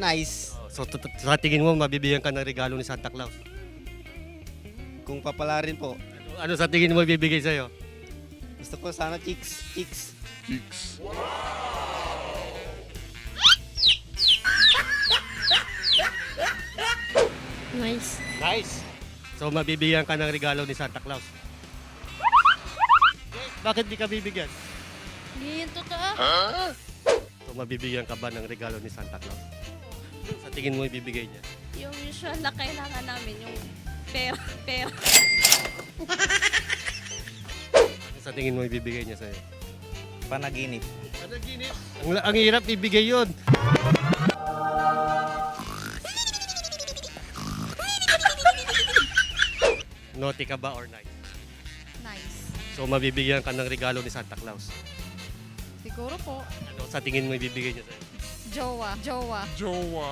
nice. So sa tingin mo, mabibigyan ka ng regalo ni Santa Claus? Kung papalarin po. Ano sa tingin mo ibibigay sa'yo? Gusto ko sana chicks. Chicks. Nice. Nice! So mabibigyan ka ng regalo ni Santa Claus? Bakit di ka bibigyan? Hindi yung totoo. So mabibigyan ka ba ng regalo ni Santa Claus? Sa tingin mo ibibigay niya? Yung usual na kailangan namin, yung pera. Pera. Sa tingin mo ibibigay niya sa'yo? Panaginip. Panaginip? Ang hirap ibigay yun. Naughty ka ba or nice? Nice. So mabibigyan ka ng regalo ni Santa Claus? Siguro po. Ano sa tingin mo ibibigay niya sa'yo? Jowa. Jowa. Jowa.